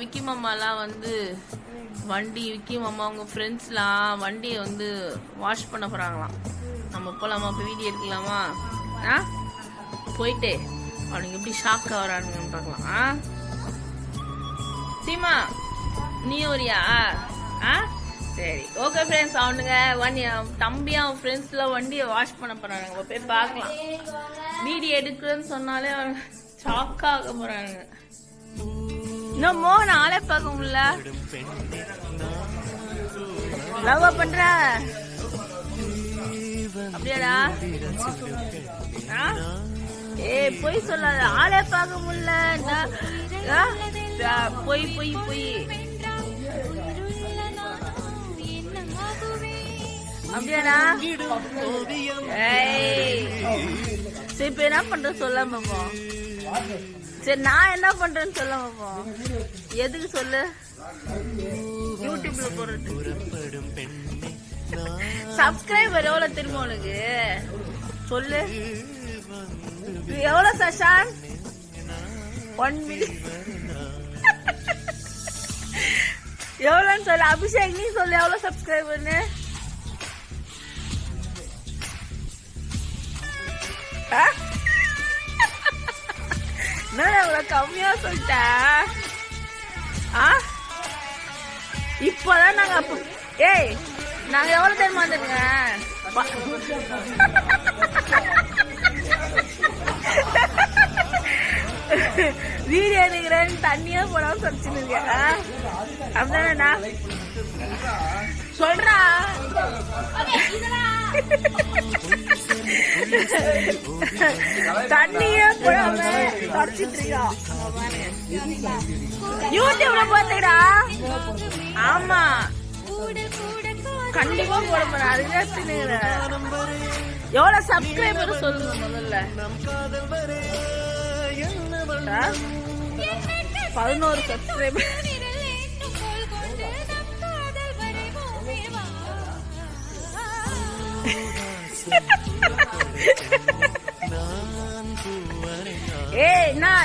விக்கி மாமாலாம் வந்து வண்டி விக்கி மாமா அவங்க ஃப்ரெண்ட்ஸ்லாம் வண்டியை வந்து வாஷ் பண்ண போகிறாங்களாம். நம்ம போகலாமா? இப்போ வீடியோ எடுக்கலாமா? போயிட்டு அவனுங்க எப்படி ஷாக் ஆகிறானுங்கன்னு பார்க்கலாம். சீமா நீ வரியா? சரி ஓகே ஃப்ரெண்ட்ஸ். அவனுங்க தம்பி அவன் ஃப்ரெண்ட்ஸ்லாம் வண்டியை வாஷ் பண்ண போகிறானுங்க. போய் பார்க்கலாம். வீடியோ எடுக்கிறேன்னு சொன்னாலே அவன் ஷாக் ஆக போகிறானுங்க. இன்னும் மோகன் ஆளே பார்க்க முடியல. லவ் பண்ற அப்படியாடா? பொய் சொல்லாத. ஆளே பார்க்க முடியல. பொய் பொய் பொய் அப்படியாடா? சரி இப்ப என்ன பண்ற சொல்ல பாப்போம். சரி நான் என்ன பண்றேன்னு சொல்ல பாப்போம். எதுக்கு சொல்லு? யூடியூப்ல போடுறது. சப்ஸ்கிரைபர் எவ்வளவு தெரியுமா உனக்கு? சொல்லு எவ்வளவு சஷான்? 1 மில்லியன் எவ்வளவுன்னு சொல்லு. அபிஷேக் நீ சொல்லு எவ்வளவு சப்ஸ்கிரைபர்னு? கம்மியா சொல்லிட்ட. இப்பதான் நாங்க நாங்க எவ்வளவு டைம் வந்துருங்க. வீடியோ எடுக்கிறேன்னு தண்ணியா போடாம சொல்லிச்சுன்னு இருக்க. அப்படின்னா சொல்றா. தண்ணியே போடாம தொடச்சிட்டு இருக்கா. யூடியூப்ல பாத்துக்கடா. ஆமா கண்டிப்பா போட போறேன். அதுதான் எவ்வளவு சப்ஸ்கிரைபர் சொல்லுங்க முதல்ல. 11 சப்ஸ்கிரைபர்.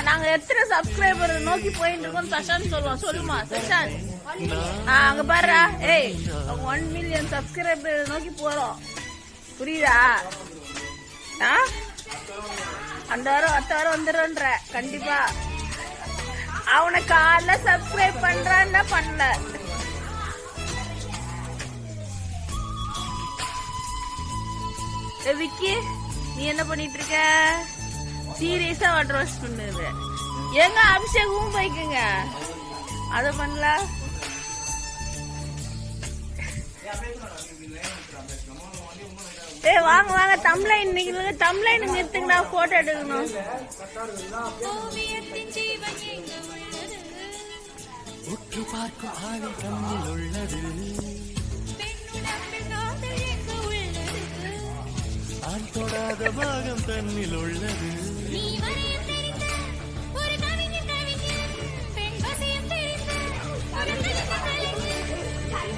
நாங்க எத்தனை சப்ஸ்கிரைபர் நோக்கி போயிட்டு இருக்கோம் சஷான் சொல்லுவோம். சொல்லுமா சஷான்? அங்க பாரு. 1 மில்லியன் சப்ஸ்கிரைபர் நோக்கி போறோம். புரியுதா? அந்த வாரம் 10 வாரம் வந்துடும்ன்ற கண்டிப்பா. அவனை காலைல சப்ஸ்கிரைப் பண்றான்னா பண்ணல. விக்கி நீ என்ன பண்ணிட்டு இருக்க? சீரியஸா வாட்டர் வாஷ் பண்ணுது. எங்க அபிஷேகம் போய்க்குங்க. அத பண்ணல. வாங்க வாங்க தம்ப்லைன் இன்னைக்கு தம்ப்லைன் நிறுத்துங்கடா. போட்டோ எடுக்கணும். உற்று பார்க்கும் ஆளை கண்ணில் உள்ளது. ஆண் தொடாத பாகம் தன்னில் உள்ளது.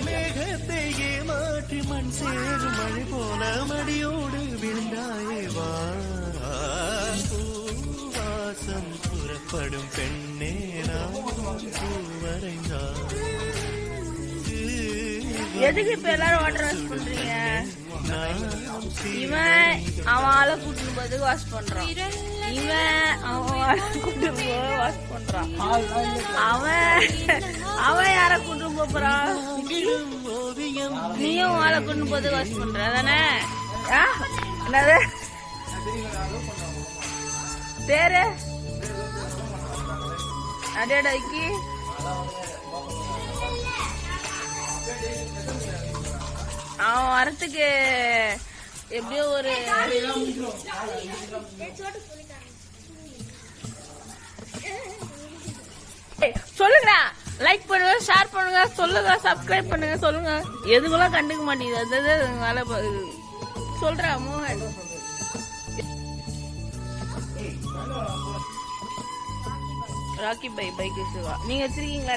மேகத்தை ஏமாற்றி மண் சேரும் மழை போல மடியோடு விழுந்தாயே வா. பூவாசம் புறப்படும் பெண்ணே நான் பூவரைந்தான். எதுக்கு இப்ப எல்லாரும் வாட்டர் வாஷ் பண்றீங்க? இவன் அவன் ஆளை கூட்டு போது வாஷ் பண்றான். இவன் அவன் ஆளை கூட்டு போது வாஷ் பண்றான். அவன் யார கூட்டு போறான்? நீயும் ஆளை கூட்டு போது வாஷ் பண்ற தானே? என்னது பேரு? அடேடாக்கி அவன் வரத்துக்கு எப்படியோ ஒரு சொல்லுங்கடா. லைக் பண்ணுங்க, ஷேர் பண்ணுங்க, சொல்லுங்க, சப்ஸ்கிரைப் பண்ணுங்க, சொல்லுங்க. எதுக்குலாம் கண்டுக்க மாட்டேங்குது. வேலை சொல்றா மோகன். ராக்கி பை பைக் நீங்க வச்சிருக்கீங்களா?